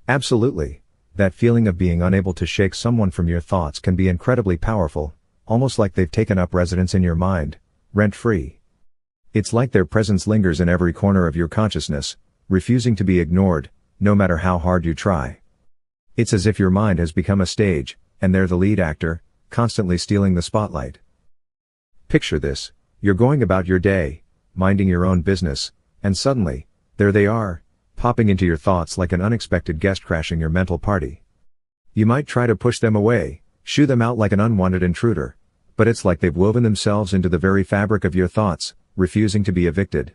Absolutely. That feeling of being unable to shake someone from your thoughts can be incredibly powerful, almost like they've taken up residence in your mind, rent-free. It's like their presence lingers in every corner of your consciousness, refusing to be ignored, no matter how hard you try. It's as if your mind has become a stage, and they're the lead actor, constantly stealing the spotlight. Picture this: you're going about your day, minding your own business, and suddenly, there they are, popping into your thoughts like an unexpected guest crashing your mental party. You might try to push them away, shoo them out like an unwanted intruder, but it's like they've woven themselves into the very fabric of your thoughts, refusing to be evicted.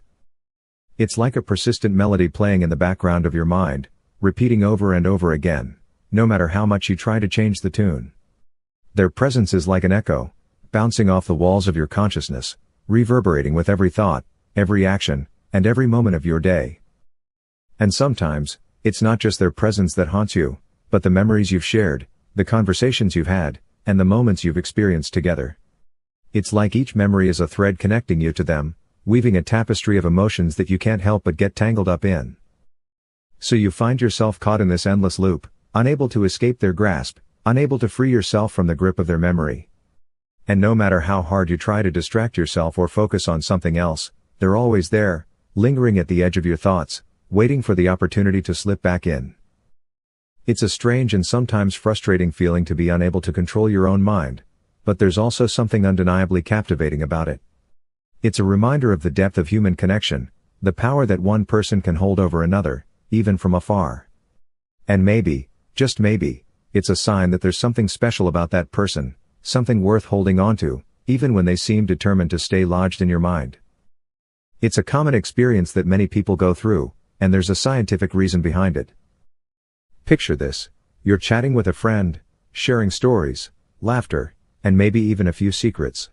It's like a persistent melody playing in the background of your mind, repeating over and over again, no matter how much you try to change the tune. Their presence is like an echo, bouncing off the walls of your consciousness, reverberating with every thought, every action, and every moment of your day. And sometimes, it's not just their presence that haunts you, but the memories you've shared, the conversations you've had, and the moments you've experienced together. It's like each memory is a thread connecting you to them, weaving a tapestry of emotions that you can't help but get tangled up in. So you find yourself caught in this endless loop, unable to escape their grasp, unable to free yourself from the grip of their memory. And no matter how hard you try to distract yourself or focus on something else, they're always there, lingering at the edge of your thoughts, waiting for the opportunity to slip back in. It's a strange and sometimes frustrating feeling to be unable to control your own mind, but there's also something undeniably captivating about it. It's a reminder of the depth of human connection, the power that one person can hold over another, even from afar. And maybe, just maybe, it's a sign that there's something special about that person, something worth holding on to, even when they seem determined to stay lodged in your mind. It's a common experience that many people go through, and there's a scientific reason behind it. Picture this: you're chatting with a friend, sharing stories, laughter, and maybe even a few secrets.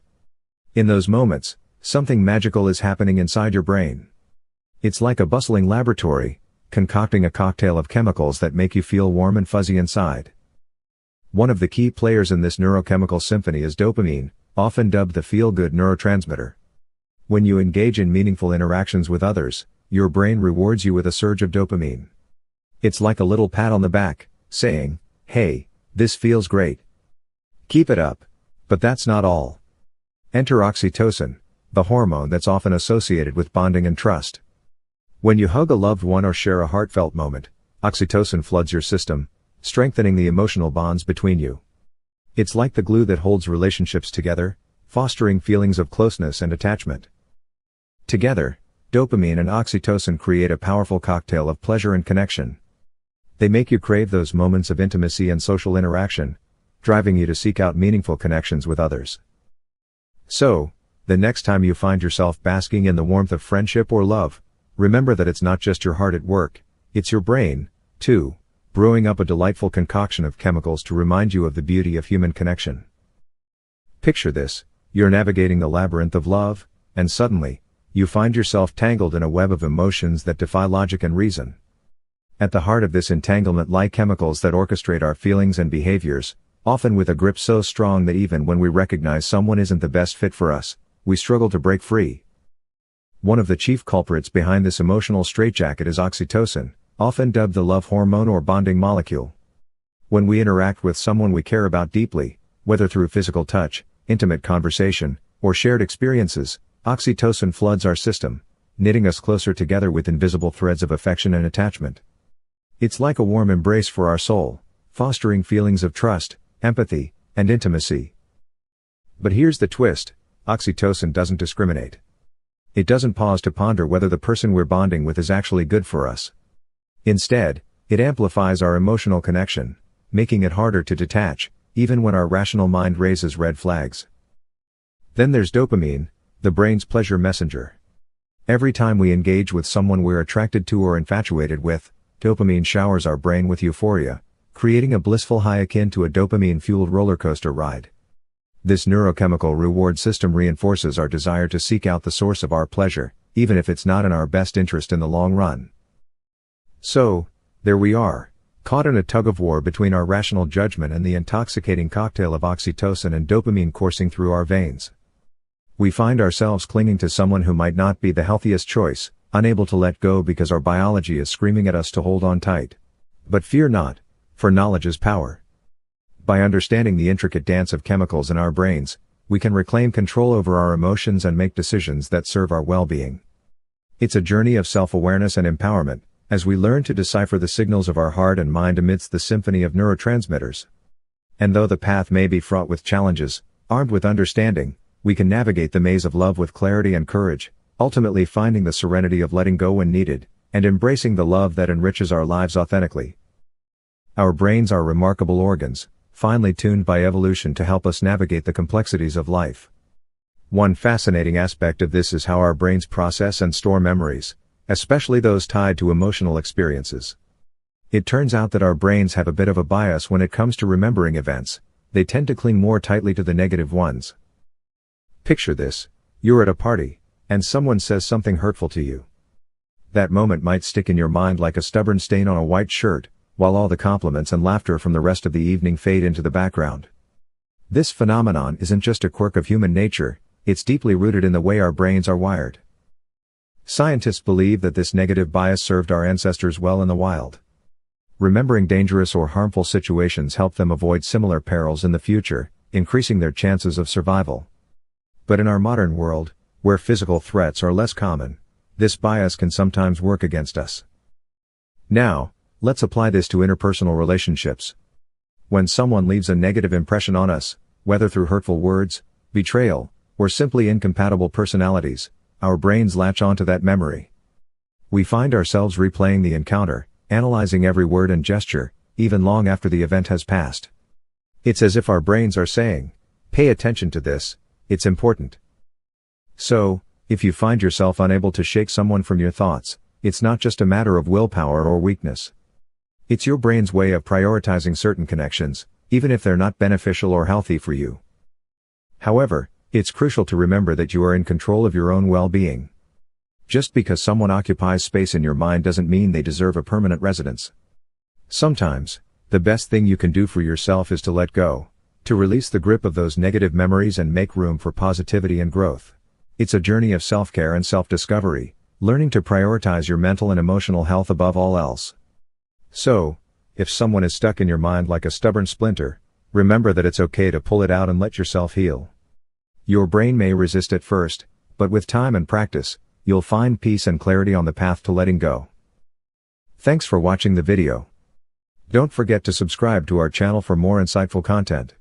In those moments, something magical is happening inside your brain. It's like a bustling laboratory, concocting a cocktail of chemicals that make you feel warm and fuzzy inside. One of the key players in this neurochemical symphony is dopamine, often dubbed the feel-good neurotransmitter. When you engage in meaningful interactions with others, your brain rewards you with a surge of dopamine. It's like a little pat on the back, saying, "Hey, this feels great. Keep it up." But that's not all. Enter oxytocin, the hormone that's often associated with bonding and trust. When you hug a loved one or share a heartfelt moment, oxytocin floods your system, strengthening the emotional bonds between you. It's like the glue that holds relationships together, fostering feelings of closeness and attachment. Together, dopamine and oxytocin create a powerful cocktail of pleasure and connection. They make you crave those moments of intimacy and social interaction, driving you to seek out meaningful connections with others. So, the next time you find yourself basking in the warmth of friendship or love, remember that it's not just your heart at work, it's your brain, too, brewing up a delightful concoction of chemicals to remind you of the beauty of human connection. Picture this: you're navigating the labyrinth of love, and suddenly, you find yourself tangled in a web of emotions that defy logic and reason. At the heart of this entanglement lie chemicals that orchestrate our feelings and behaviors, often with a grip so strong that even when we recognize someone isn't the best fit for us, we struggle to break free. One of the chief culprits behind this emotional straitjacket is oxytocin, often dubbed the love hormone or bonding molecule. When we interact with someone we care about deeply, whether through physical touch, intimate conversation, or shared experiences, oxytocin floods our system, knitting us closer together with invisible threads of affection and attachment. It's like a warm embrace for our soul, fostering feelings of trust, empathy, and intimacy. But here's the twist: oxytocin doesn't discriminate. It doesn't pause to ponder whether the person we're bonding with is actually good for us. Instead, it amplifies our emotional connection, making it harder to detach, even when our rational mind raises red flags. Then there's dopamine, the brain's pleasure messenger. Every time we engage with someone we're attracted to or infatuated with, dopamine showers our brain with euphoria, creating a blissful high akin to a dopamine-fueled roller coaster ride. This neurochemical reward system reinforces our desire to seek out the source of our pleasure, even if it's not in our best interest in the long run. So, there we are, caught in a tug-of-war between our rational judgment and the intoxicating cocktail of oxytocin and dopamine coursing through our veins. We find ourselves clinging to someone who might not be the healthiest choice, unable to let go because our biology is screaming at us to hold on tight. But fear not, for knowledge is power. By understanding the intricate dance of chemicals in our brains, we can reclaim control over our emotions and make decisions that serve our well-being. It's a journey of self-awareness and empowerment, as we learn to decipher the signals of our heart and mind amidst the symphony of neurotransmitters. And though the path may be fraught with challenges, armed with understanding, we can navigate the maze of love with clarity and courage, ultimately finding the serenity of letting go when needed, and embracing the love that enriches our lives authentically. Our brains are remarkable organs, finely tuned by evolution to help us navigate the complexities of life. One fascinating aspect of this is how our brains process and store memories, especially those tied to emotional experiences. It turns out that our brains have a bit of a bias when it comes to remembering events. They tend to cling more tightly to the negative ones. Picture this: you're at a party, and someone says something hurtful to you. That moment might stick in your mind like a stubborn stain on a white shirt, while all the compliments and laughter from the rest of the evening fade into the background. This phenomenon isn't just a quirk of human nature, it's deeply rooted in the way our brains are wired. Scientists believe that this negative bias served our ancestors well in the wild. Remembering dangerous or harmful situations helped them avoid similar perils in the future, increasing their chances of survival. But in our modern world, where physical threats are less common, this bias can sometimes work against us. Now, let's apply this to interpersonal relationships. When someone leaves a negative impression on us, whether through hurtful words, betrayal, or simply incompatible personalities, our brains latch onto that memory. We find ourselves replaying the encounter, analyzing every word and gesture, even long after the event has passed. It's as if our brains are saying, "Pay attention to this, it's important." So, if you find yourself unable to shake someone from your thoughts, it's not just a matter of willpower or weakness. It's your brain's way of prioritizing certain connections, even if they're not beneficial or healthy for you. However, it's crucial to remember that you are in control of your own well-being. Just because someone occupies space in your mind doesn't mean they deserve a permanent residence. Sometimes, the best thing you can do for yourself is to let go, to release the grip of those negative memories and make room for positivity and growth. It's a journey of self-care and self-discovery, learning to prioritize your mental and emotional health above all else. So, if someone is stuck in your mind like a stubborn splinter, remember that it's okay to pull it out and let yourself heal. Your brain may resist at first, but with time and practice, you'll find peace and clarity on the path to letting go. Thanks for watching the video. Don't forget to subscribe to our channel for more insightful content.